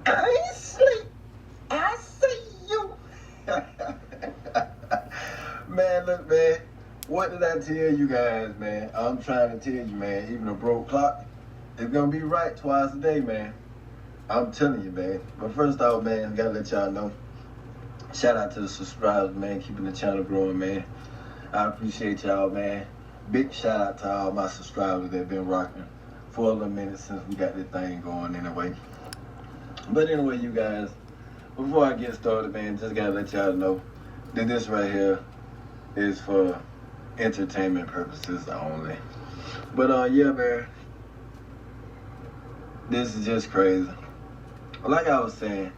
I ain't sleep. I see you. Man, look, man. What did I tell you guys, man? I'm trying to tell you, man. Even a broke clock is gonna be right twice a day, man. I'm telling you, man. But first off, man, gotta let y'all know. Shout out to the subscribers, man. Keeping the channel growing, man. I appreciate y'all, man. Big shout out to all my subscribers that been rocking for a little minute since we got this thing going anyway. But anyway, you guys, before I get started, man, just gotta let y'all know that this right here is for entertainment purposes only. But yeah, man, this is just crazy. Like I was saying,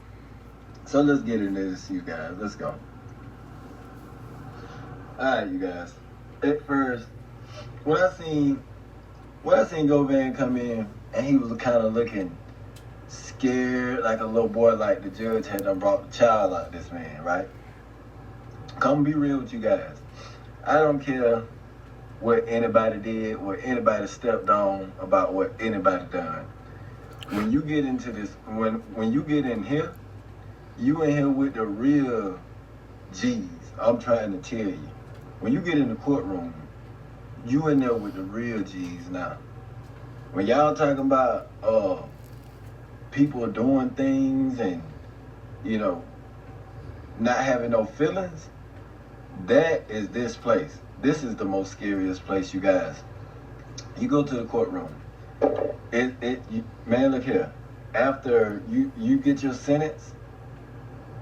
so let's get into this, you guys. Let's go. Alright, you guys. At first, when I seen Govan come in and he was kind of looking scared like a little boy, like the judge had done brought the child out of this man, right? Come be real with you guys. I don't care what anybody did, what anybody stepped on, about what anybody done. When you get into this, when you get in here, you in here with the real G's. I'm trying to tell you. When you get in the courtroom, you in there with the real G's now. When y'all talking about people doing things and, you know, not having no feelings, that is this place. This is the most scariest place, you guys. You go to the courtroom. Man, look here. After you get your sentence,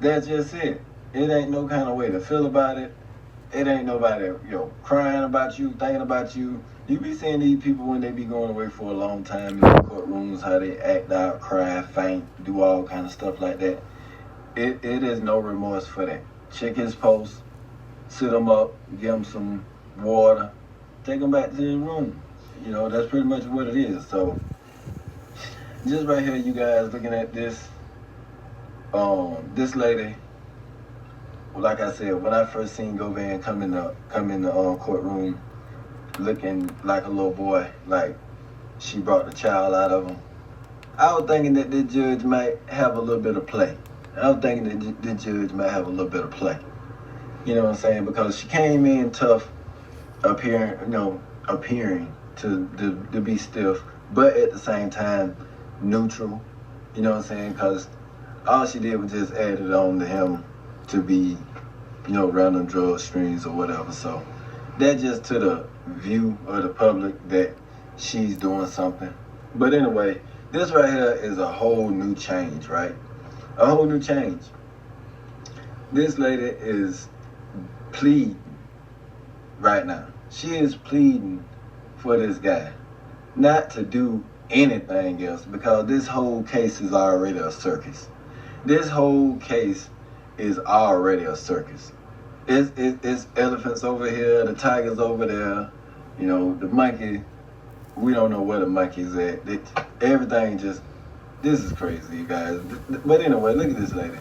that's just it. It ain't no kind of way to feel about it. It ain't nobody, crying about you, thinking about you. You be seeing these people when they be going away for a long time in the courtrooms, how they act out, cry, faint, do all kind of stuff like that. It is no remorse for that. Check his post, sit him up, give him some water, take him back to his room. That's pretty much what it is. So, just right here, you guys, looking at this, this lady. Like I said, when I first seen Govan come in the courtroom, looking like a little boy, like she brought the child out of him, I was thinking that the judge might have a little bit of play. I was thinking that the judge might have a little bit of play. You know what I'm saying? Because she came in tough, appearing to be stiff, but at the same time neutral. You know what I'm saying? Because all she did was just add it on to him to be, random drug strings or whatever. So that just to the view of the public that she's doing something. But anyway, this right here is a whole new change, right? A whole new change. This lady is pleading right now. She is pleading for this guy not to do anything else, because this whole case is already a circus. This whole case is already a circus. It's elephants over here, the tigers over there, the monkey. We don't know where the monkey's at. Everything just, this is crazy, you guys. But anyway, look at this lady.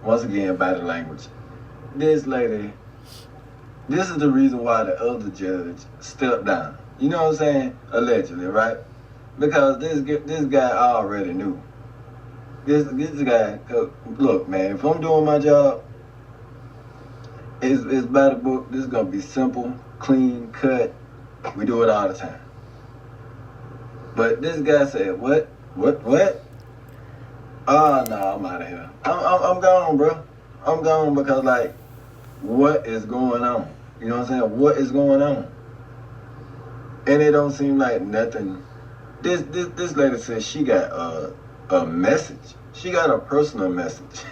Once again, body language. This lady, this is the reason why the other judge stepped down. You know what I'm saying? Allegedly, right? Because this guy already knew. This guy, look, man, if I'm doing my job, it's by the book. This is going to be simple, clean, cut. We do it all the time. But this guy said, what? Oh, no, I'm out of here. I'm gone, bro. I'm gone because, like, what is going on? You know what I'm saying? What is going on? And it don't seem like nothing. This lady said she got a message. She got a personal message.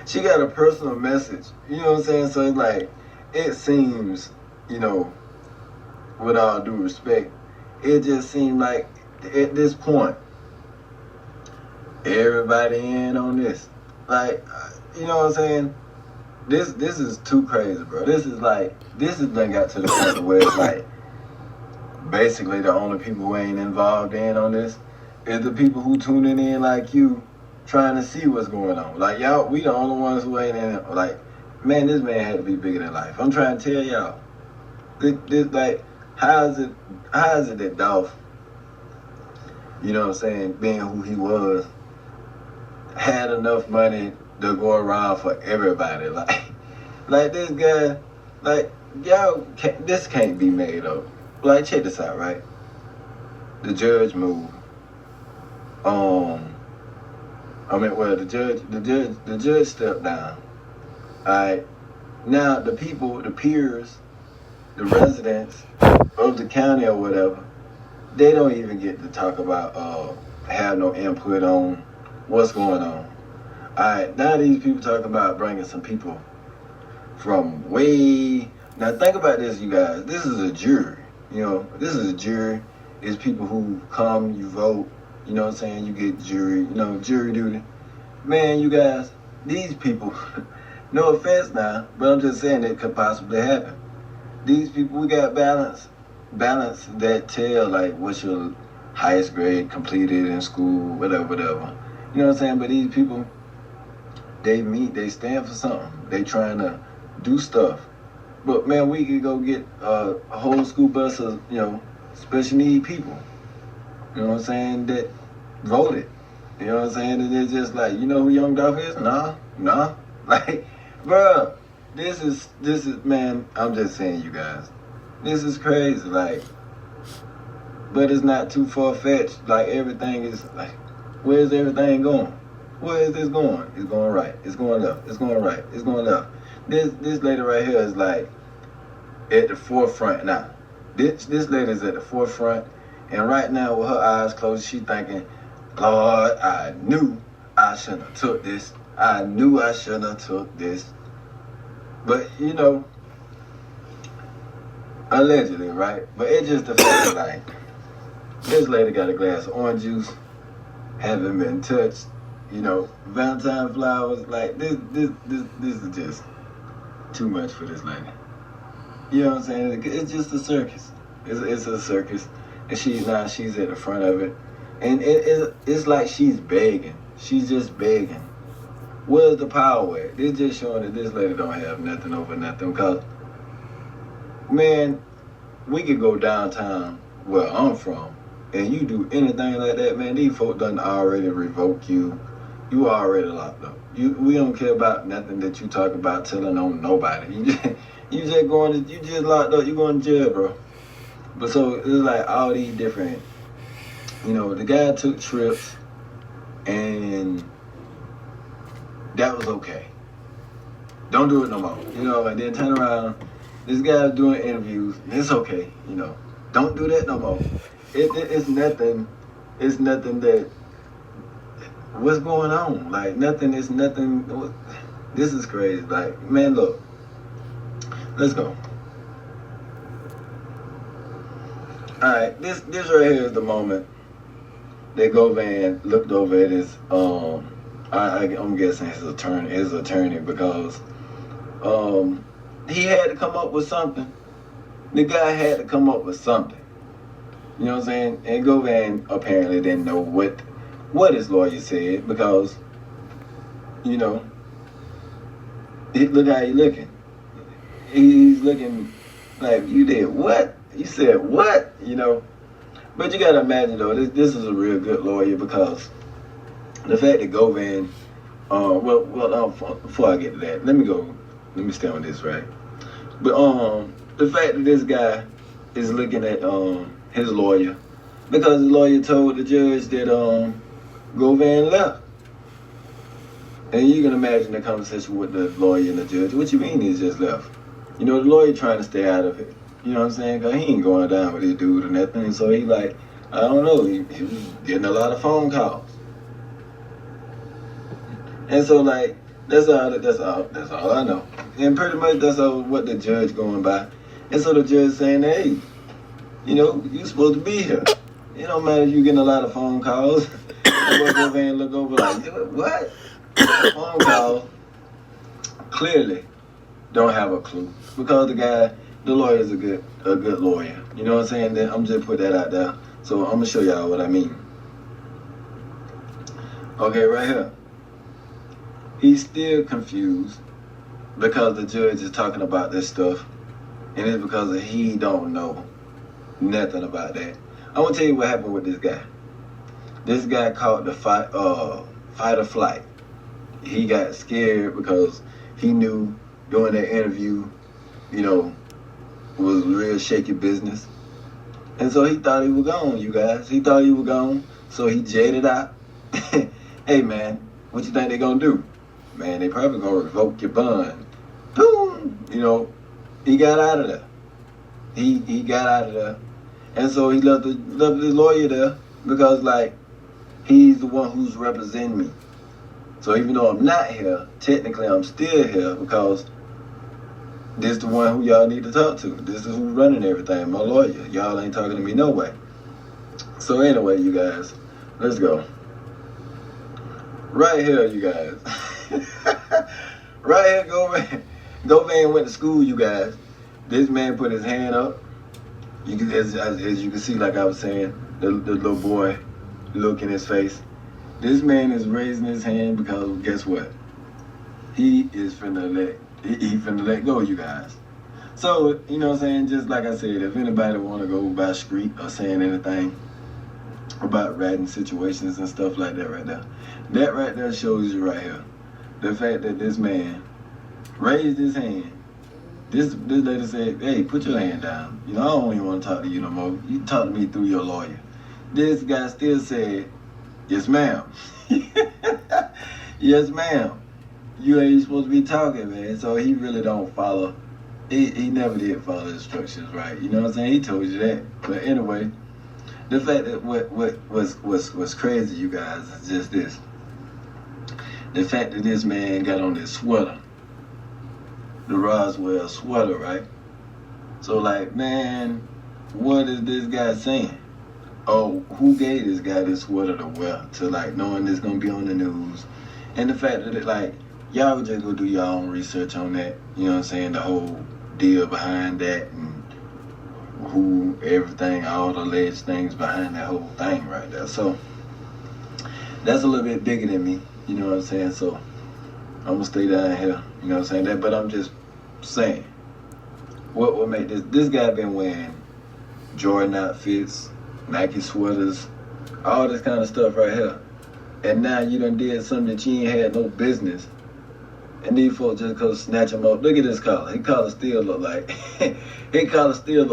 She got a personal message. You know what I'm saying? So it's like, it seems, with all due respect, it just seemed like at this point, everybody in on this. Like, you know what I'm saying? This is too crazy, bro. This is done got to the point where it's like, basically the only people who ain't involved in on this is the people who tuning in like you, trying to see what's going on. Like, y'all, we the only ones who ain't in it. Like, man, this man had to be bigger than life. I'm trying to tell y'all. This like, how is it that Dolph, you know what I'm saying, being who he was, had enough money to go around for everybody. Like this guy, like y'all, this can't be made up. Like check this out, right? The judge moved. The judge stepped down. Alright. Now the people, the peers, the residents of the county or whatever, they don't even get to talk about have no input on what's going on. Alright, now these people talking about bringing some people from way. Now think about this, you guys. This is a jury. This is a jury. It's people who come, you vote. You know what I'm saying? You get jury. Jury duty. Man, you guys, these people. No offense now, but I'm just saying it could possibly happen. These people, we got balance that tell like what's your highest grade completed in school, whatever. You know what I'm saying? But these people, they stand for something. They trying to do stuff. But man, we could go get a whole school bus of, special need people. You know what I'm saying? That voted. You know what I'm saying? And it's just like, you know who Young Dolph is? Nah. Like, bruh, this is, man, I'm just saying, you guys. This is crazy, like, but it's not too far-fetched. Like, everything is, like, where's everything going? Where is this going? It's going right. It's going left. It's going right. It's going left. This lady right here is, like, at the forefront now. This lady is at the forefront, and right now, with her eyes closed, she thinking, Lord, I knew I shouldn't have took this. I knew I shouldn't have took this. But, allegedly, right? But it's just the fact, like, this lady got a glass of orange juice, haven't been touched, Valentine flowers, like, this is just too much for this lady. You know what I'm saying? It's just a circus. It's a circus, and she's at the front of it, and it's like she's begging. She's just begging. Where's the power at? It's just showing that this lady don't have nothing over nothing. Because, man, we could go downtown where I'm from, and you do anything like that, man, these folk done already revoke you. You already locked up. We don't care about nothing that you talk about telling on nobody. You just locked up. You going to jail, bro. But so it's like all these different, the guy took trips, and that was okay. Don't do it no more. And then turn around. This guy's doing interviews. It's okay. Don't do that no more. It's nothing. It's nothing that. What's going on? Like nothing. It's nothing. This is crazy. Like, man, look. Let's go. All right. This right here is the moment that Govan looked over at his I'm guessing his attorney, because he had to come up with something. The guy had to come up with something. You know what I'm saying? And Govan apparently didn't know what his lawyer said, because, look how he's looking. He's looking like, you did what? You said what? But you gotta imagine though, this is a real good lawyer, because the fact that Govan, before I get to that, let me stay on this, right? But the fact that this guy is looking at his lawyer, because the lawyer told the judge that Govan left. And you can imagine the conversation with the lawyer and the judge. What you mean he's just left? The lawyer trying to stay out of it. You know what I'm saying? Because he ain't going down with this dude or nothing. And so he like, I don't know, he was getting a lot of phone calls. And so like, that's all I know. And pretty much that's all what the judge going by. And so the judge saying, hey, you supposed to be here. It don't matter if you getting a lot of phone calls. The man look over like, what? Phone call. Clearly don't have a clue, because the lawyer is a good lawyer. You know what I'm saying? Then I'm just put that out there. So I'm gonna show y'all what I mean. Okay, right here. He's still confused because the judge is talking about this stuff, and it's because he don't know nothing about that. I'm gonna tell you what happened with this guy. This guy caught the fight or flight. he got scared because he knew doing that interview, you know, was real shaky business. And so he thought he was gone, you guys. He thought he was gone, so he jetted out. Hey, man, what you think they gonna do? Man, they probably gonna revoke your bond. Boom! You know, he got out of there. He got out of there. And so he left his lawyer there because, like, he's the one who's representing me. So even though I'm not here, technically I'm still here because this is the one who y'all need to talk to. This is who's running everything, my lawyer. Y'all ain't talking to me no way. So anyway, you guys, let's go. Right here, you guys. Right here, Govan went to school, you guys. This man put his hand up. You can, as you can see, like I was saying, the little boy look in his face. This man is raising his hand because guess what? He is finna let go, you guys. So, you know what I'm saying? Just like I said, if anybody want to go by street or saying anything about ratting situations and stuff like that right there shows you right here. The fact that this man raised his hand. This lady said, hey, put your hand down. You know, I don't even want to talk to you no more. You can talk to me through your lawyer. This guy still said, yes, ma'am. Yes, ma'am. You ain't supposed to be talking, man. So he really don't follow. He never did follow instructions, right? You know what I'm saying? He told you that. But anyway, the fact that what was crazy, you guys, is just this. The fact that this man got on this sweater. The Roswell sweater, right? So like, man, what is this guy saying? Oh, who gave this guy this sweater to wear to like knowing it's gonna be on the news? And the fact that it like, y'all just go do your own research on that. You know what I'm saying? The whole deal behind that and who, everything, all the alleged things behind that whole thing right there. So that's a little bit bigger than me. You know what I'm saying? So I'm gonna stay down here. You know what I'm saying? That, but I'm just saying, what will make this guy been wearing Jordan outfits, Nike sweaters, all this kind of stuff right here. And now you done did something that you ain't had no business. And these folks just go snatch him up. Look at his collar. His collar still look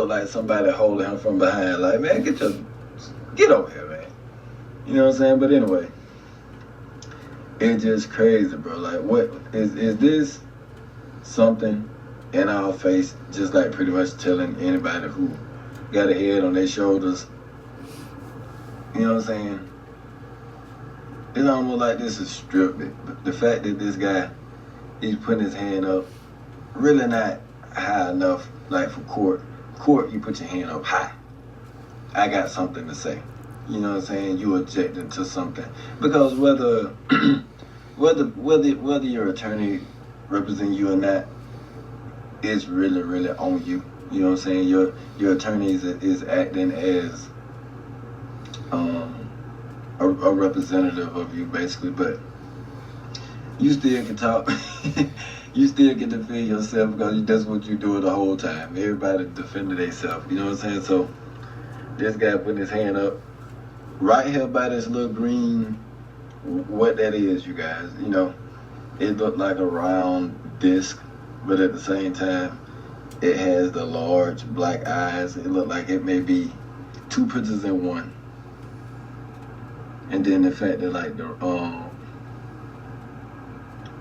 like somebody holding him from behind. Like, man, get over here, man. You know what I'm saying? But anyway, it's just crazy, bro. Like, what is this something in our face, just like pretty much telling anybody who got a head on their shoulders, you know what I'm saying? It's almost like this is stripped. But the fact that this guy, he's putting his hand up, really not high enough, like for court. Court, you put your hand up high. I got something to say. You know what I'm saying? You objecting to something. Because whether your attorney represent you or not, it's really on you. You know what I'm saying? Your attorney is acting as a representative of you, basically, but you still can talk. You still get to defend yourself because that's what you do the whole time. Everybody defending themselves. You know what I'm saying? So this guy putting his hand up right here by this little green, what that is, you guys. You know, it looked like a round disc, but at the same time, it has the large black eyes. It looked like it may be two pictures in one. And then the fact that like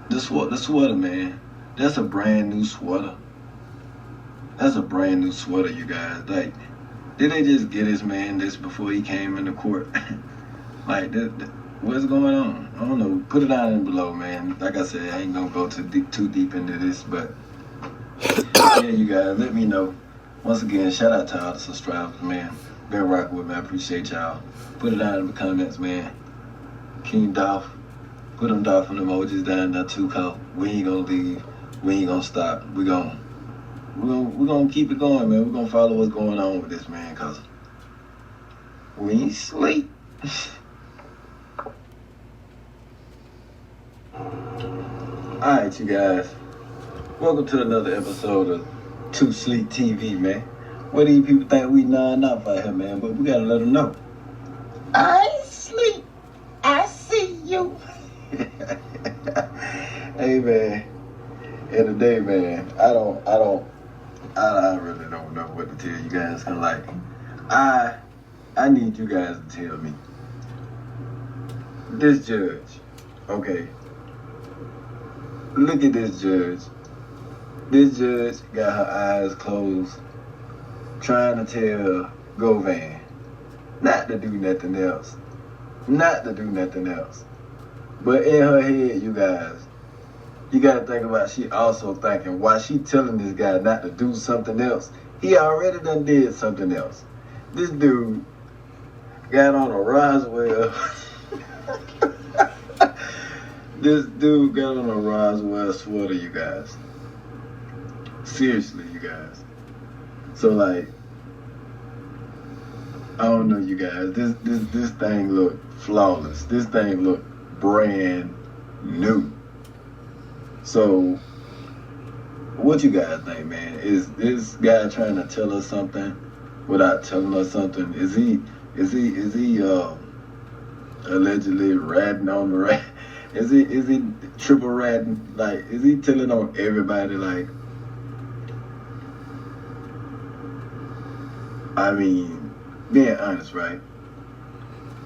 the sweater, man, that's a brand new sweater. That's a brand new sweater, you guys. Like, did they just get this man this before he came into court? Like, what's going on? I don't know. Put it down in below, man. Like I said, I ain't gonna go too deep into this, but yeah, you guys, let me know. Once again, shout out to all the subscribers, man. Been rocking with me. I appreciate y'all. Put it down in the comments, man. King Dolph. Put them Dolphin emojis down there too, cause we ain't gonna leave. We ain't gonna stop. We're gonna keep it going, man. We're gonna follow what's going on with this, man, cause we ain't sleep. Alright, you guys. Welcome to another episode of Too Sleep TV, man. What do you people think we non-off out here, man? But we gotta let them know. I ain't sleep. I see you. Hey man, in the day, man, I really don't know what to tell you guys. Cause like, I need you guys to tell me. This judge, okay. Look at this judge. This judge got her eyes closed, trying to tell Govan not to do nothing else. Not to do nothing else. But in her head, you guys, you gotta think about she also thinking why she telling this guy not to do something else. He already done did something else. This dude got on a Roswell. This dude got on a Roswell sweater, you guys. Seriously, you guys. So like, I don't know, you guys. This thing look flawless. This thing look brand new. So, what you guys think, man? Is this guy trying to tell us something without telling us something? Is he allegedly ratting on the rat? Is he triple ratting? Like, is he telling on everybody? Like, I mean, being honest, right?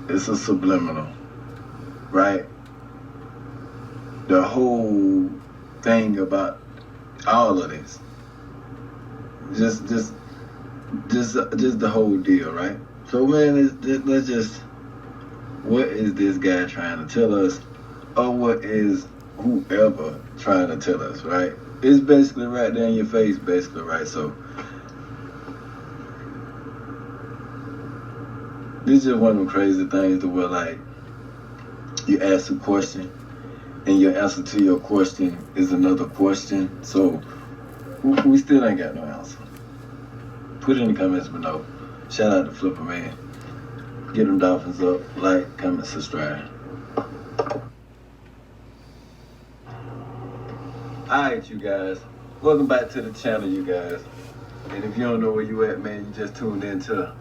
It's a subliminal, right? The whole thing about all of this, just the whole deal, right? So, man, let's just, what is this guy trying to tell us, or what is whoever trying to tell us, right? It's basically right there in your face, basically, right? So, this is just one of the crazy things to where, like, you ask a question, and your answer to your question is another question. So, we still ain't got no answer. Put it in the comments below. Shout out to Flipper, man. Get them Dolphins up. Like, comment, subscribe. Alright, you guys. Welcome back to the channel, you guys. And if you don't know where you at, man, you just tuned into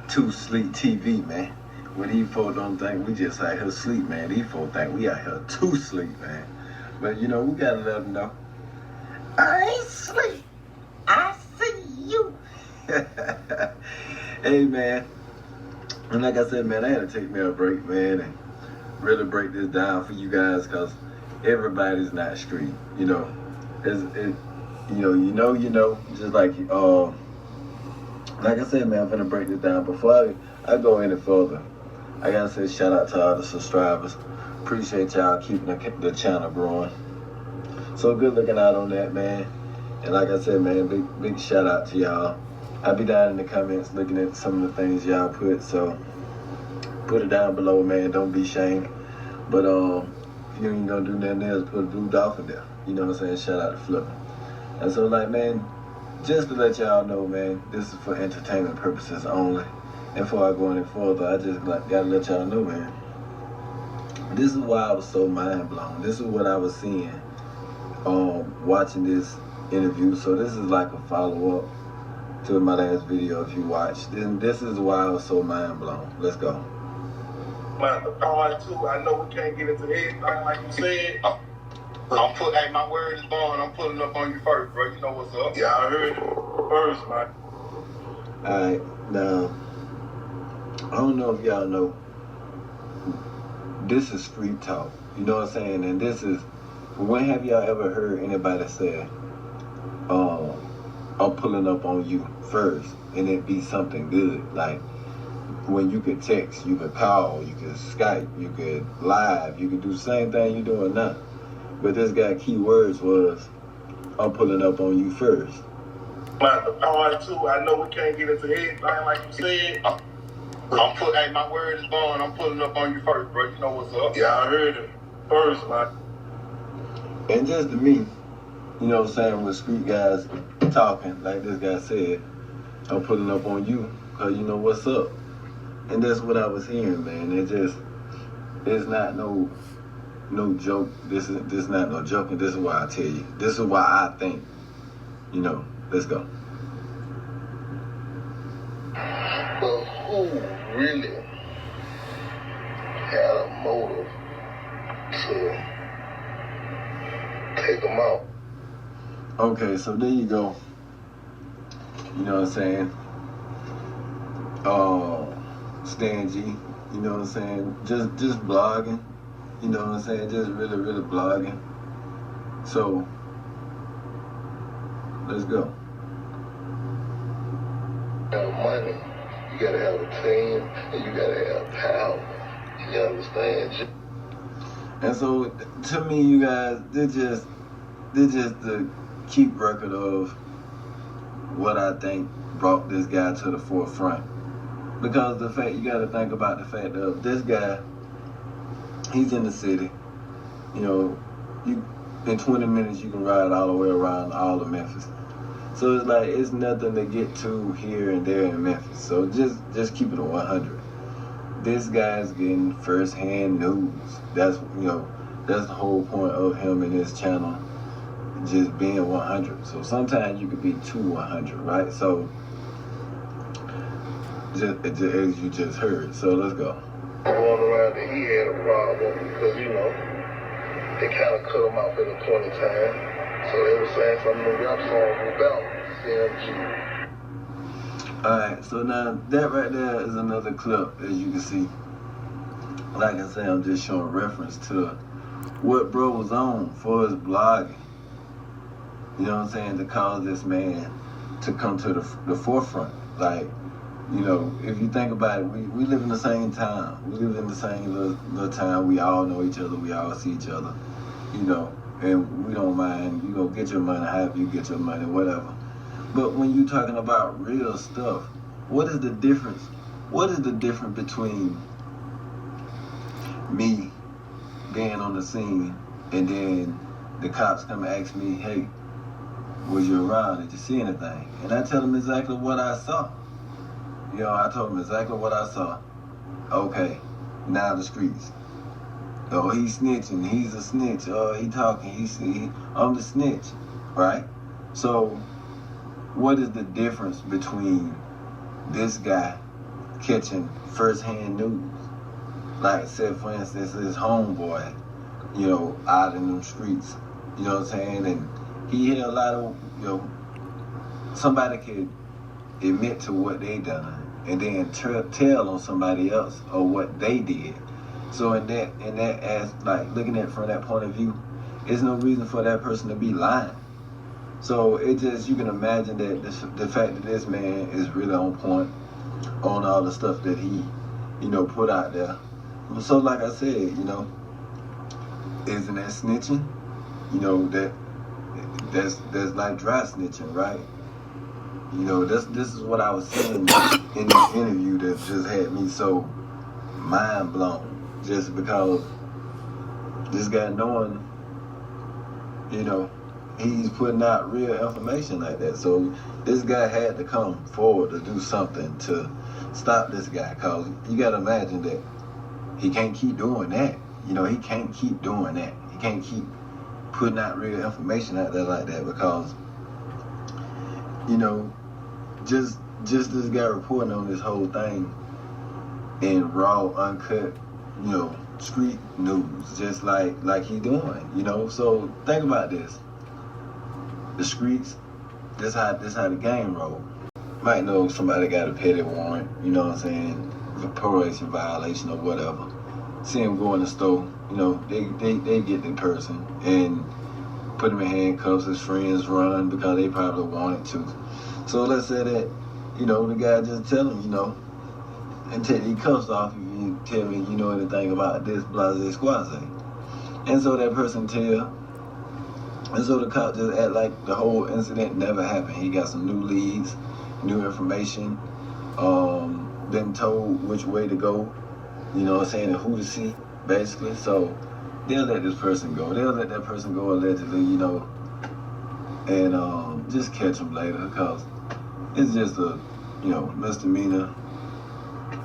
Too Sleep TV, man. When these folks don't think we just out here sleep, man. These folks think we out here to sleep, man. But, you know, we gotta let them know. I ain't sleep. I see you. Hey, man. And like I said, man, I had to take me a break, man, and really break this down for you guys, because everybody's not street, you know. You know, just like I said, man, I'm gonna break this down. Before I go any further, I gotta say shout out to all the subscribers. Appreciate y'all keeping the channel growing. So good looking out on that, man. And like I said, man, big shout out to y'all. I'll be down in the comments looking at some of the things y'all put. So put it down below, man. Don't be ashamed. But if you ain't gonna do nothing else, put a blue dolphin there. You know what I'm saying? Shout out to Flipper. And so, like, man, just to let y'all know, man, this is for entertainment purposes only. And before I go any further, I just gotta let y'all know, man, this is why I was so mind blown. This is what I was seeing watching this interview. So this is like a follow-up to my last video if you watched. Then this is why I was so mind blown. Let's go. Too. I know we can't get into everything like you said. Hey, my word is born. I'm pulling up on you first, bro. You know what's up. Yeah, I heard it first, man. Alright, now, I don't know if y'all know, this is street talk. You know what I'm saying? And this is, when have y'all ever heard anybody say, I'm pulling up on you first, and it be something good? Like, when you could text, you could call, you could Skype, you could live, you could do the same thing you doing now. But this guy key words was, I'm pulling up on you first. Too. I know we can't get into everything like you said. Hey, my word is born. I'm pulling up on you first, bro. You know what's up. Yeah, I heard it first, man. And just to me, you know what I'm saying, with street guys talking, like this guy said, I'm pulling up on you, because you know what's up. And that's what I was hearing, man. It's not no joke. This is not no joke, and this is why I tell you. This is why I think. You know, let's go. But who really had a motive to take them out. Okay, so there you go. You know what I'm saying? Stan G, you know what I'm saying? Just blogging, you know what I'm saying? Just really, really blogging. So, let's go. You have money, you gotta have a team, and you gotta have power. You understand? And so, to me, you guys, they're just the keep record of what I think brought this guy to the forefront. Because the fact, you gotta think about the fact of this guy, he's in the city. You know, in 20 minutes you can ride all the way around all of Memphis. So it's like, it's nothing to get to here and there in Memphis. So just keep it 100. This guy's getting first-hand news. That's the whole point of him and his channel, just being 100. So sometimes you could be too 100, right? So just as you just heard. So let's go. Going around that he had a problem because, they kind of cut him off at a point in time. So they were saying some of the rap songs about CMG. Alright, so now that right there is another clip, as you can see. Like I say, I'm just showing reference to what bro was on for his blogging. You know what I'm saying? To cause this man to come to the forefront. Like, if you think about it, we live in the same time. We live in the same little time. We all know each other. We all see each other. And we don't mind, get your money, however you get your money, whatever. But when you're talking about real stuff, what is the difference? What is the difference between me being on the scene and then the cops come and ask me, hey, was you around? Did you see anything? And I tell them exactly what I saw. I told them exactly what I saw. Okay, now the streets. Oh, he's snitching. He's a snitch. Oh, he talking. I'm the snitch, right? So, what is the difference between this guy catching first-hand news? Like I said, for instance, his homeboy, out in them streets. You know what I'm saying? And he had a lot of, somebody could admit to what they done and then tell on somebody else or what they did. So in that as like looking at it from that point of view, there's no reason for that person to be lying. So it just, you can imagine that the fact that this man is really on point on all the stuff that he, put out there. So like I said, isn't that snitching? That's like dry snitching, right? This is what I was saying in this interview that just had me so mind blown. Just because this guy knowing, he's putting out real information like that. So this guy had to come forward to do something to stop this guy. Because you got to imagine that he can't keep doing that. He can't keep doing that. He can't keep putting out real information out there like that because, just this guy reporting on this whole thing in raw, uncut, street news, just like he doing, So think about this. The streets, this how the game roll. Might know somebody got a petty warrant, you know what I'm saying, for probation violation or whatever. See him go in the store, they get the person and put him in handcuffs. His friends run because they probably wanted to. So let's say that, the guy just tell him, and take these cuffs off if you tell me you know anything about this, blase squaze. And so that person tell, and so the cop just act like the whole incident never happened. He got some new leads, new information, been told which way to go, and who to see, basically. So they'll let this person go. They'll let that person go allegedly, and just catch him later because it's just a, misdemeanor,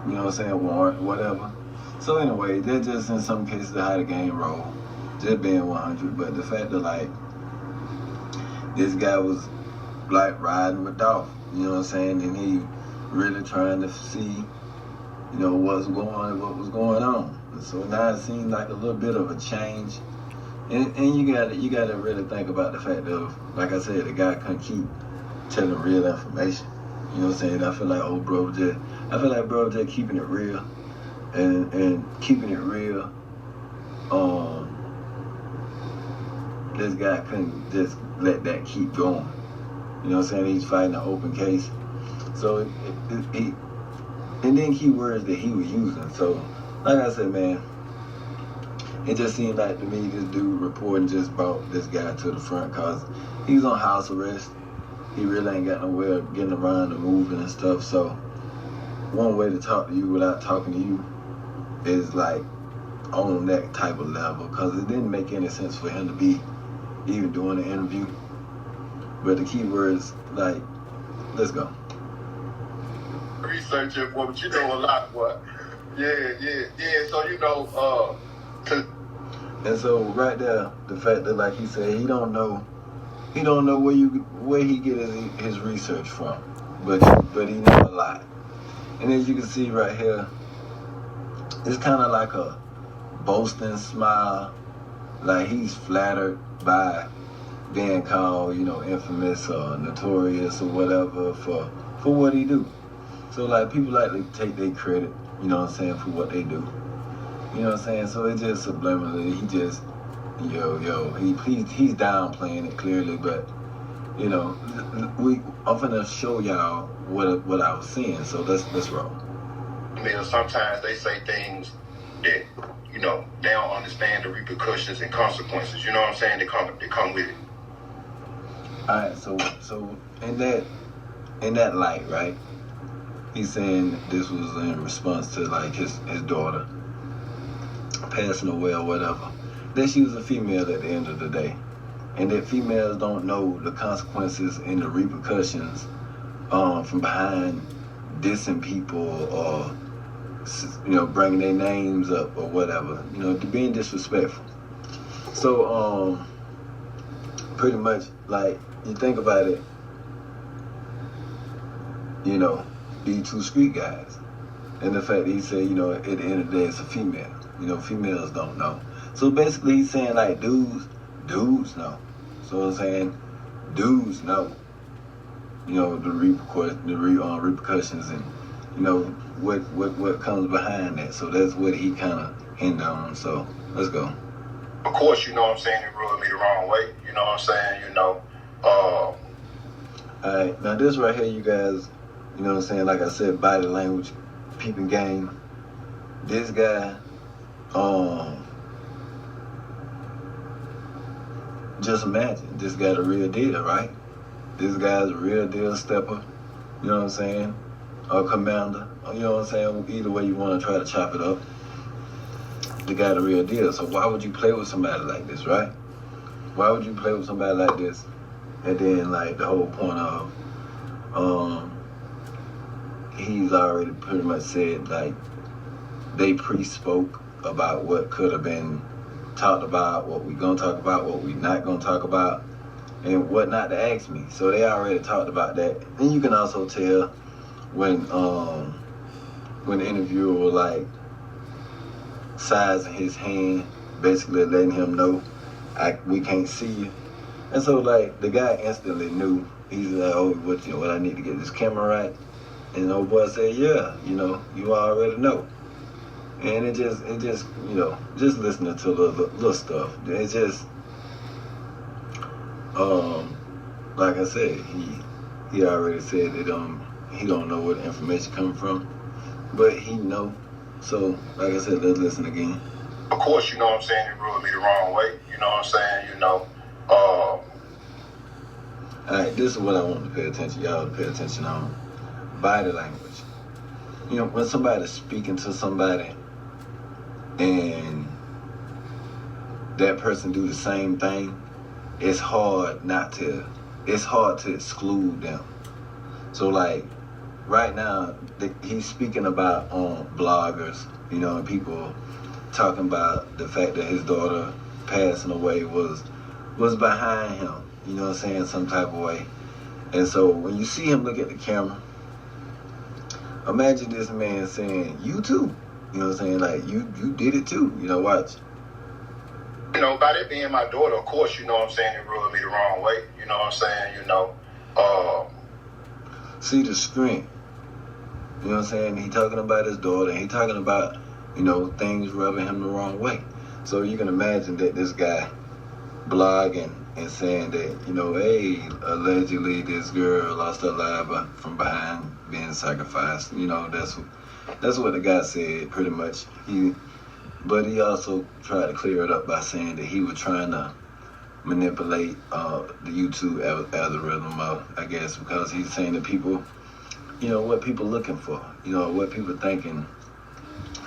warrant, whatever. So anyway, they're just in some cases how the game roll, just being 100. But the fact that this guy was riding with Dolph, and he really trying to see, what was going on. And so now it seems like a little bit of a change, And you gotta really think about the fact of, like I said, the guy couldn't keep telling real information. You know what I'm saying? I feel like bro just keeping it real and keeping it real. This guy couldn't just let that keep going. You know what I'm saying? He's fighting an open case. So he and then keywords that he was using. So like I said, man, it just seemed like to me this dude reporting just brought this guy to the front because he's on house arrest. He really ain't got nowhere of getting around and moving and stuff. So one way to talk to you without talking to you is like on that type of level, because it didn't make any sense for him to be even doing the interview. But the key words, like, let's go. Research it, boy, but you know a lot, boy. Yeah. So And so right there, the fact that, like he said, he don't know where he get his research from, but he know a lot. And as you can see right here, it's kind of like a boasting smile, like he's flattered by being called, infamous or notorious or whatever for what he do. So like people like to take their credit, you know what I'm saying, for what they do. You know what I'm saying? So it's just subliminally, he just, he's downplaying it clearly, but I'm finna show y'all what I was seeing. So let's roll. Sometimes they say things that they don't understand the repercussions and consequences. You know what I'm saying? They come with it. All right. So in that light, right? He's saying this was in response to like his daughter passing away or whatever. That she was a female at the end of the day, and that females don't know the consequences and the repercussions from behind dissing people or bringing their names up or whatever, being disrespectful. So pretty much, like, you think about it, these two street guys, and the fact that he said, at the end of the day it's a female. Females don't know. So basically he's saying like dudes know. So I'm saying dudes know, the repercussions and what comes behind that. So that's what he kind of hinted on. So let's go. Of course, you know what I'm saying, it rubbed me the wrong way. You know what I'm saying, All right, now this right here, you guys, you know what I'm saying, like I said, body language, peeping game. This guy, just imagine, this guy the real deal, right? This guy's a real deal stepper, you know what I'm saying? Or commander, you know what I'm saying? Either way you want to try to chop it up. The guy the real deal. So why would you play with somebody like this, right? Why would you play with somebody like this? And then like the whole point of, he's already pretty much said like they pre-spoke about what could have been talked about, what we gonna talk about, what we not gonna talk about, and what not to ask me. So they already talked about that. And you can also tell when the interviewer was like sizing his hand, basically letting him know we can't see you. And so like the guy instantly knew. He's like, oh, what I need to get this camera right. And the old boy said, yeah, you already know. And it just just listening to the little stuff. It's just like I said, he already said that he don't know where the information coming from, but he know. So like I said, let's listen again. Of course, you know what I'm saying, it rubbed me the wrong way. You know what I'm saying, Alright, this is what I want y'all to pay attention on. Body language. When somebody's speaking to somebody and that person do the same thing, it's hard to exclude them. So like right now, he's speaking about bloggers, and people talking about the fact that his daughter passing away was behind him, you know what I'm saying, some type of way. And so when you see him look at the camera, imagine this man saying, you too, you know what I'm saying, like you did it too, watch. You know, by that being my daughter, of course, you know what I'm saying, it rubbed me the wrong way. You know what I'm saying, you know. See the screen. You know what I'm saying? He talking about his daughter. He talking about, you know, things rubbing him the wrong way. So you can imagine that this guy blogging and saying that, you know, hey, allegedly this girl lost her life from behind being sacrificed. You know, that's what the guy said pretty much. But he also tried to clear it up by saying that he was trying to manipulate the YouTube algorithm, I guess, because he's saying that people, you know, what people looking for, you know, what people thinking.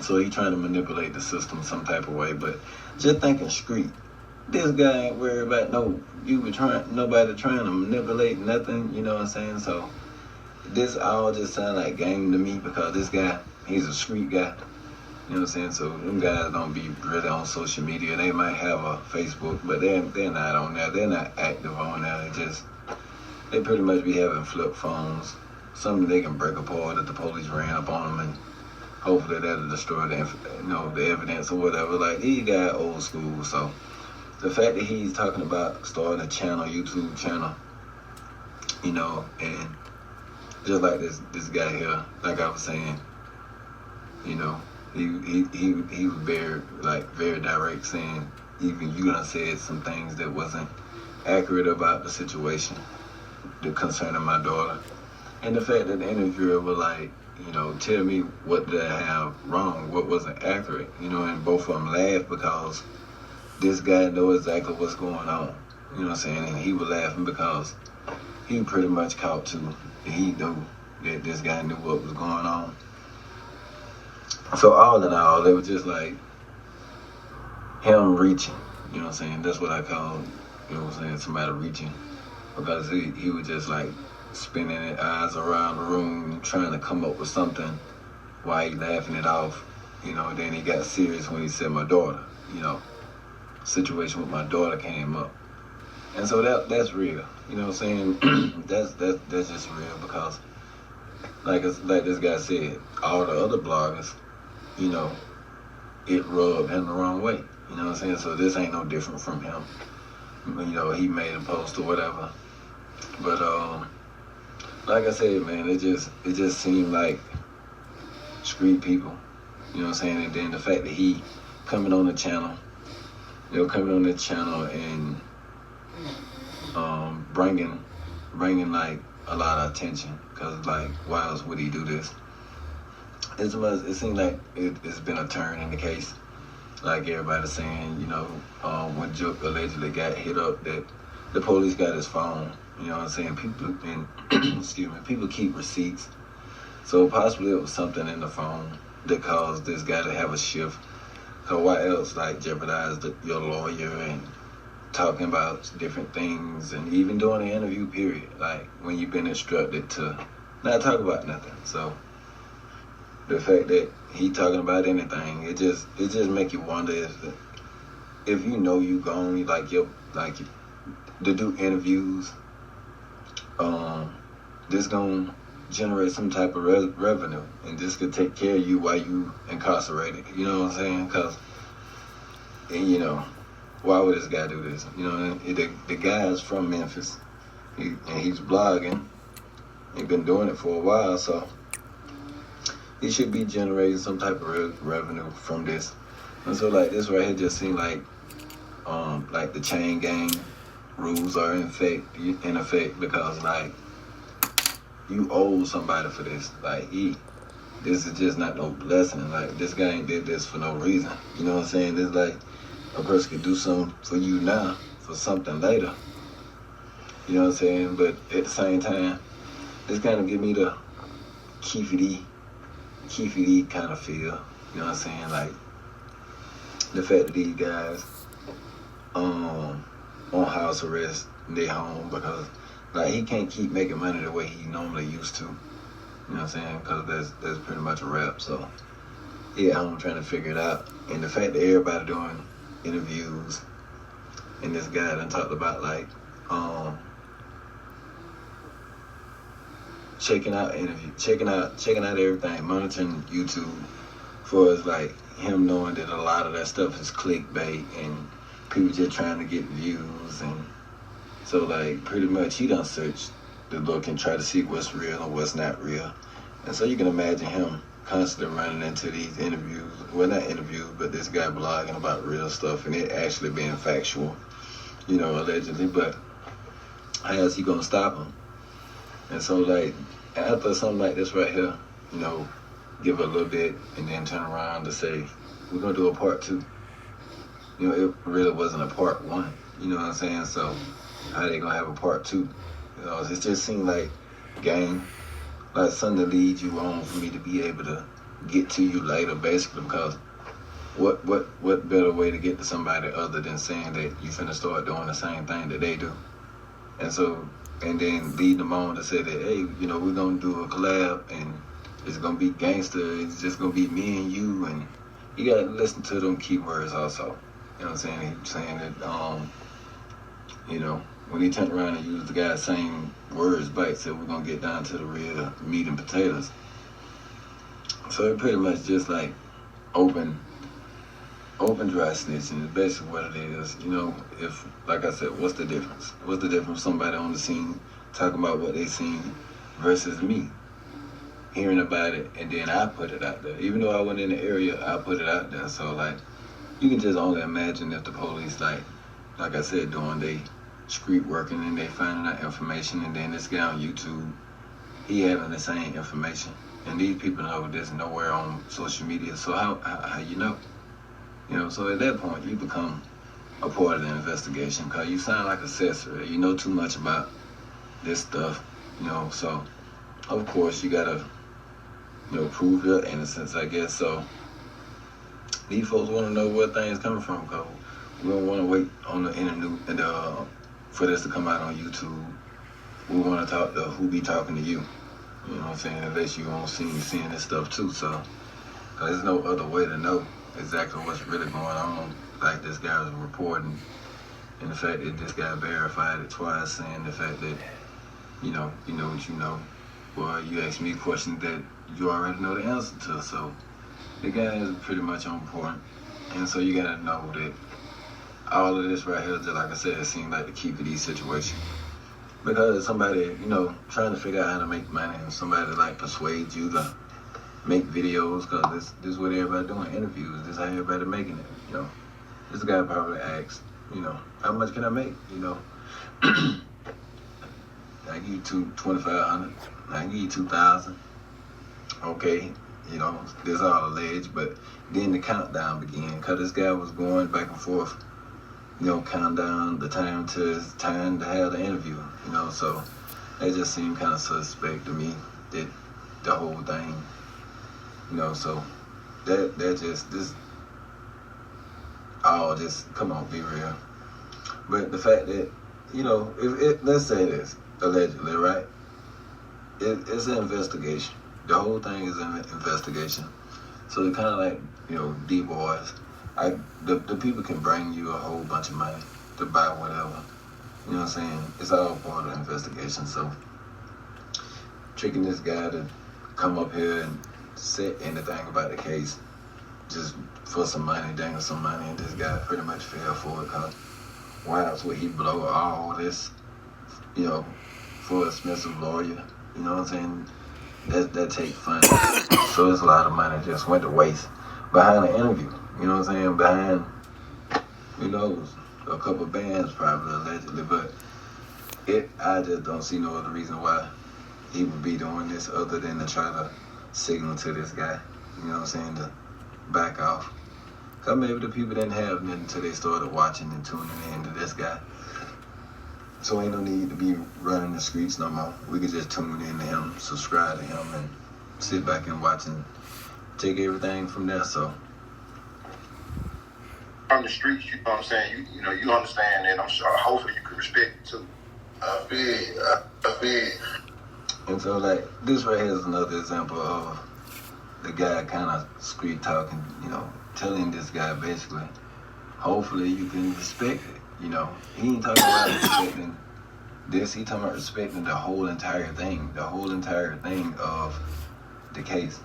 So he trying to manipulate the system some type of way. But just thinking street, this guy ain't worried about nobody trying to manipulate nothing, you know what I'm saying? So this all just sound like game to me because this guy, he's a street guy. You know what I'm saying? So them guys don't be really on social media. They might have a Facebook, but they're not on there. They're not active on there. They pretty much be having flip phones. Something they can break apart if the police ran up on them, and hopefully that'll destroy the evidence or whatever. Like, these guys old school. So the fact that he's talking about starting a channel, YouTube channel, you know, and just like this guy here, like I was saying, you know, he was very direct, saying even you done said some things that wasn't accurate about the situation concerning my daughter. And the fact that the interviewer was like, you know, tell me what did I have wrong, what wasn't accurate, you know, and both of them laughed because this guy knows exactly what's going on, you know what I'm saying, and he was laughing because he pretty much caught too. He knew that this guy knew what was going on. So all in all, it was just like him reaching, you know what I'm saying? That's what I call, you know what I'm saying, somebody reaching. Because he was just like spinning his eyes around the room, trying to come up with something while he laughing it off, you know, and then he got serious when he said my daughter, you know. Situation with my daughter came up. And so that's real, you know what I'm saying? that's just real because like this guy said, all the other bloggers, you know, it rubbed him the wrong way. You know what I'm saying? So this ain't no different from him. You know, he made a post or whatever. But like I said, man, it just seemed like street people. You know what I'm saying? And then the fact that he coming on the channel and bringing like a lot of attention, because like, why else would he do this? It seems like it's been a turn in the case. Like everybody's saying, you know, when Juke allegedly got hit up, that the police got his phone. You know what I'm saying? People keep receipts. So possibly it was something in the phone that caused this guy to have a shift. So why else, like, jeopardize your lawyer and talking about different things and even doing the interview period, like when you've been instructed to not talk about nothing. So the fact that he talking about anything, it just make you wonder if you know you going to do interviews, this gonna generate some type of revenue, and this could take care of you while you incarcerated. You know what I'm saying? Because, you know, why would this guy do this? You know, the guy is from Memphis, and he's blogging. He's been doing it for a while, so he should be generating some type of revenue from this. And so, like, this right here just seemed like the chain gang rules are in effect because, like, you owe somebody for this. Like, this is just not no blessing. Like, this guy ain't did this for no reason. You know what I'm saying? It's like a person could do something for you now for something later. You know what I'm saying? But at the same time, this kind of give me the Keefy D kind of feel. You know what I'm saying? Like, the fact that these guys on house arrest, they home because, like, he can't keep making money the way he normally used to. You know what I'm saying? Because that's pretty much a wrap. So, yeah, I'm trying to figure it out. And the fact that everybody doing interviews, and this guy done talked about, like, checking out everything, monitoring YouTube, for us, like, him knowing that a lot of that stuff is clickbait and people just trying to get views, and so like pretty much he done searched the look and try to see what's real and what's not real. And so you can imagine him constantly running into these interviews, well not interviews, but this guy blogging about real stuff and it actually being factual, allegedly, but how is he gonna stop him? And so like after something like this right here, give a little bit and then turn around to say, we're gonna do a part 2. It really wasn't a part 1, you know what I'm saying? So how they gonna have a part 2? It just seemed like game, like something to lead you on for me to be able to get to you later, basically, because what better way to get to somebody other than saying that you finna start doing the same thing that they do? And then lead them on to say that, hey, we're gonna do a collab and it's gonna be gangster, it's just gonna be me and you, and you gotta listen to them keywords also. You know what I'm saying? He's saying that when he turned around and used the guy's same words back, said we're gonna get down to the real meat and potatoes. So it pretty much just like open dry snitching is basically what it is. If, like I said, what's the difference? What's the difference somebody on the scene talking about what they seen versus me hearing about it and then I put it out there? Even though I wasn't in the area, I put it out there. So like, you can just only imagine if the police, like I said, doing they street working and they finding out information, and then this guy on YouTube, he having the same information. And these people know this nowhere on social media, so how you know? So at that point, you become a part of the investigation because you sound like a accessory. You know too much about this stuff, so of course you gotta, prove your innocence, I guess. So these folks want to know where things coming from because we don't want to wait on the internet and for this to come out on YouTube. We want to talk to who be talking to you. You know what I'm saying? Unless you on scene seeing this stuff too. So there's no other way to know exactly what's really going on. Like this guy was reporting, and the fact that this guy verified it twice, and the fact that you know what you know. Well, you ask me questions that you already know the answer to. So the guy is pretty much on point, and so you gotta know that all of this right here, just like I said, it seems like the key to these situations. Because somebody, trying to figure out how to make money, and somebody like persuade you to make videos, because this is what everybody doing, interviews. This is how everybody making it, This guy probably asks, how much can I make, I give you $2,500, I give you $2,000. Okay, this all alleged, but then the countdown began, because this guy was going back and forth, count down the time to his time to have the interview, so that just seemed kind of suspect to me, that the whole thing, so that just, this, all just, come on, be real. But the fact that, let's say this, allegedly, right? It's an investigation. The whole thing is an investigation. So it kind of like, D-boys. The people can bring you a whole bunch of money to buy whatever. You know what I'm saying? It's all part of the investigation. So tricking this guy to come up here and say anything about the case just for some money, dangle some money, and this guy pretty much fell for it because why else would he blow all this, for an expensive lawyer? You know what I'm saying? That take fun. So it's a lot of money just went to waste behind the interview. You know what I'm saying? Behind, who knows, a couple bands probably, allegedly, but I just don't see no other reason why he would be doing this other than to try to signal to this guy, you know what I'm saying, to back off. Because maybe the people didn't have nothing until they started watching and tuning in to this guy. So ain't no need to be running the streets no more. We could just tune in to him, subscribe to him, and sit back and watch and take everything from there, so. From the streets, you know what I'm saying? You understand that. I'm sure. Hopefully, you can respect it too. I feel. And so, like, this right here is another example of the guy kind of street talking, telling this guy basically, hopefully you can respect it. He ain't talking about respecting this. He talking about respecting the whole entire thing of the case.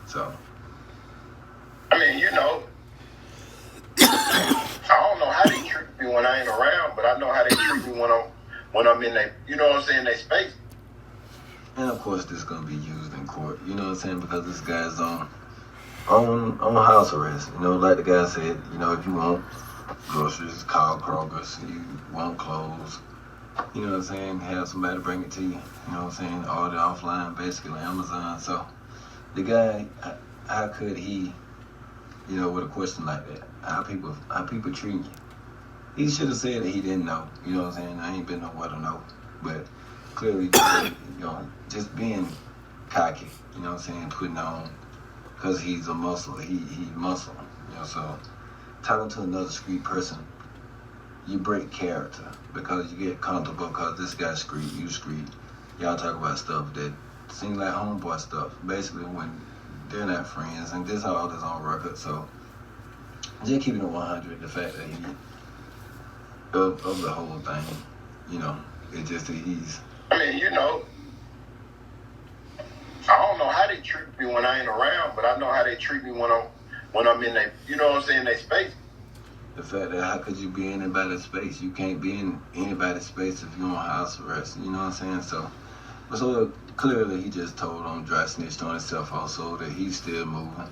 So. I mean, don't know how they treat me when I ain't around, but I know how they treat me when I'm in they, you know what I'm saying, they space. And of course, this gonna be used in court. You know what I'm saying? Because this guy's on house arrest. You know, like the guy said. You know, if you want groceries, call Kroger's. You want clothes. You know what I'm saying? Have somebody bring it to you. You know what I'm saying? Order offline, basically Amazon. So the guy, how could he? You know, with a question like that, how people treat you? He should have said that he didn't know. You know what I'm saying? I ain't been nowhere to know, but clearly, you know, just being cocky. You know what I'm saying? Putting on, cause he's a muscle. He muscle. You know, so talking to another street person, you break character because you get comfortable. Cause this guy's street, you street. Y'all talk about stuff that seems like homeboy stuff. Basically, when they're not friends, and this all is on record. So just keeping it 100. The fact that he of the whole thing, you know, it's just that he's. I mean, you know, I don't know how they treat me when I ain't around, but I know how they treat me when I'm in they, you know what I'm saying, they space. The fact that how could you be in anybody's space? You can't be in anybody's space if you're on house arrest. You know what I'm saying? So clearly he just told on dry snitched on himself also that he's still moving.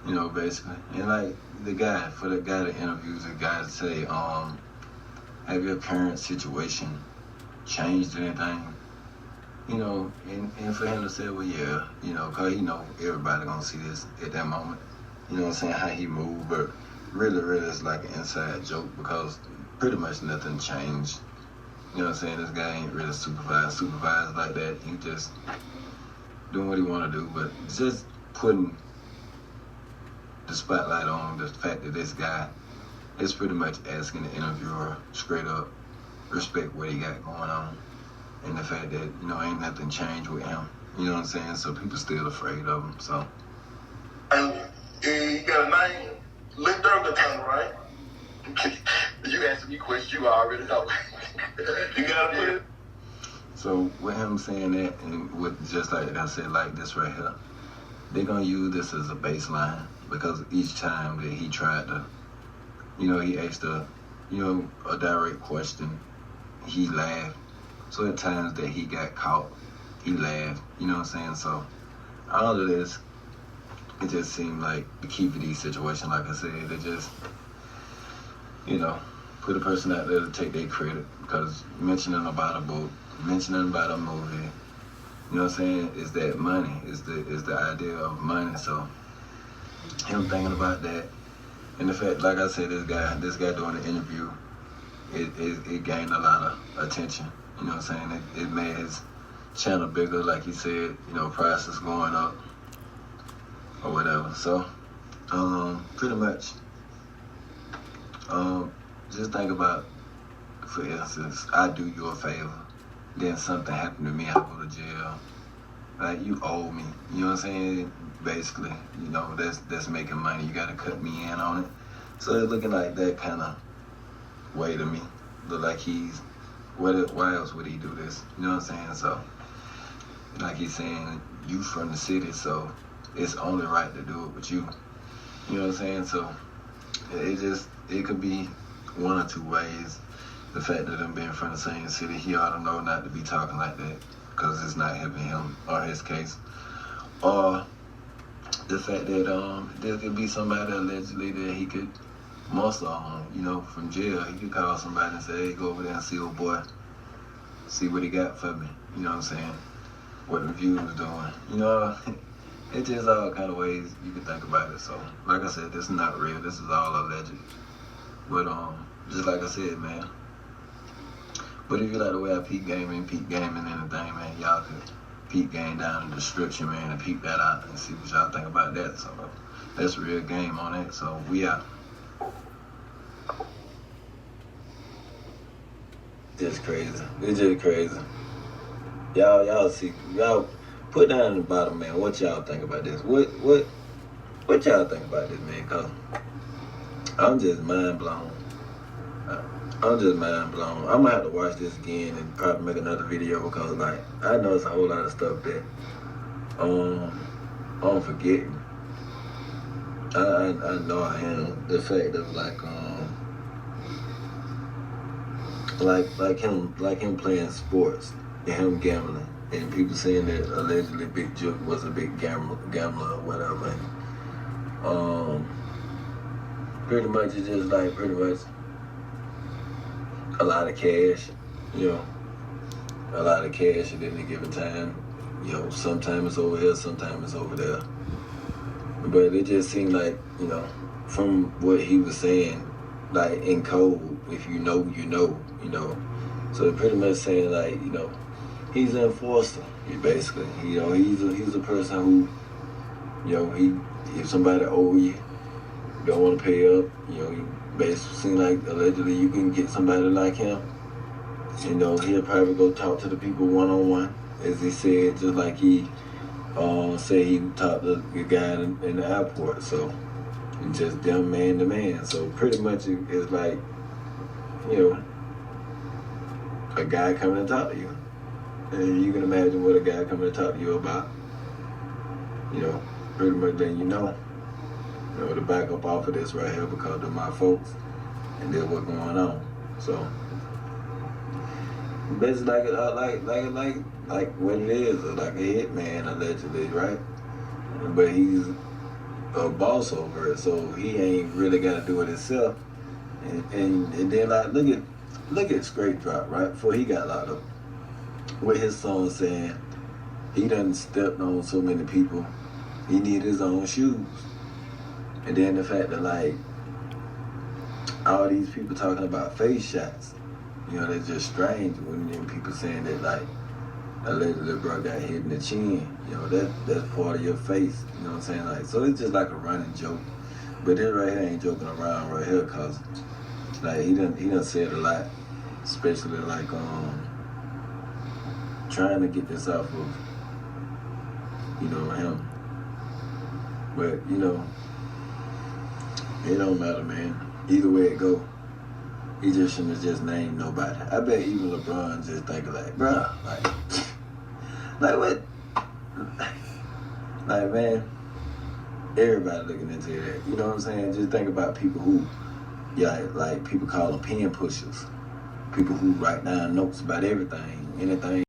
You know, basically. And like the guy, for the guy that interviews the guy to say, have your current situation changed anything? You know, and for him to say, well, yeah, you know, because he know everybody gonna see this at that moment. You know what I'm saying? How he moved, but really it's like an inside joke because pretty much nothing changed. You know what I'm saying? This guy ain't really supervised like that. He just doing what he want to do, but just putting the spotlight on the fact that this guy is pretty much asking the interviewer straight up, respect what he got going on, and the fact that, you know, ain't nothing changed with him. You know what I'm saying? So people still afraid of him. So. And you got a name, Lit Durga tunnel, right? You asked me questions you already know. You gotta put it. So with him saying that, and with just like I said, like this right here, they're gonna use this as a baseline because each time that he tried to, you know, he asked a direct question, he laughed. So at times that he got caught, he laughed. You know what I'm saying? So all of this, it just seemed like the key for these situations, like I said, they just, you know, put a person out there to take their credit because mentioning about a book, mentioning about a movie, you know what I'm saying, is that money, is the idea of money. So him thinking about that, and the fact, like I said, this guy doing the interview, it gained a lot of attention. You know what I'm saying? It made his channel bigger, like he said, you know, prices going up or whatever. So pretty much just think about, for instance, I do you a favor, then something happened to me, I go to jail. Like, you owe me. You know what I'm saying? Basically, you know, that's making money. You gotta cut me in on it. So it's looking like that kind of way to me. Look like why else would he do this? You know what I'm saying? So, like he's saying, you from the city, so it's only right to do it with you. You know what I'm saying? So it could be one or two ways. The fact that them being from the same city, he ought to know not to be talking like that because it's not helping him or his case. Or the fact that there could be somebody allegedly that he could muscle on, you know, from jail. He could call somebody and say, hey, go over there and see old boy, see what he got for me. You know what I'm saying? What the view was doing. You know, it's just all kind of ways you can think about it. So, like I said, this is not real. This is all alleged. But just like I said, man. But if you like the way I peep gaming and anything, man, y'all could peep game down in the description, man, and peep that out and see what y'all think about that. So that's real game on it. So we out. Just crazy. It's just crazy. Y'all see, y'all put down in the bottom, man, what y'all think about this? What y'all think about this, man? Cause I'm just mind blown. I'm gonna have to watch this again and probably make another video because, like, I know it's a whole lot of stuff that I'm forgetting. I know I am. The fact of, like, like him playing sports and him gambling, and people saying that allegedly Big Jook was a big gambler or whatever. Pretty much it's just like pretty much a lot of cash, you know, a lot of cash at any given time. You know, sometimes it's over here, sometimes it's over there. But it just seemed like, you know, from what he was saying, like in code, if you know, you know, you know. So pretty much saying like, you know, he's an enforcer, basically. You know, he's a person who, you know, if somebody owe you, don't want to pay up, you know, he basically seems like allegedly you can get somebody like him. You know, he'll probably go talk to the people one-on-one, as he said, just like he said he talked to the guy in the airport. So, it's just them man to man. So pretty much it's like, you know, a guy coming to talk to you. And you can imagine what a guy coming to talk to you about. You know, pretty much then you know to back up off of this right here because of my folks and then what's going on. So basically like what it is, like a hitman allegedly, right? But he's a boss over it, so he ain't really got to do it himself. And then like look at Straight Drop, right? Before he got locked up, with his song saying he done stepped on so many people, he need his own shoes. And then the fact that like all these people talking about face shots, you know, that's just strange when people saying that like allegedly bro got hit in the chin, you know, that's part of your face, you know what I'm saying? Like, so it's just like a running joke. But this right here ain't joking around right here, cause like he done said a lot, especially like trying to get this off of, you know, him. But, you know, it don't matter, man. Either way it go, he just shouldn't have just named nobody. I bet even LeBron just thinking like, bruh, like what? Like, man, everybody looking into that. You know what I'm saying? Just think about people who, yeah, like people call them pen pushers. People who write down notes about everything, anything.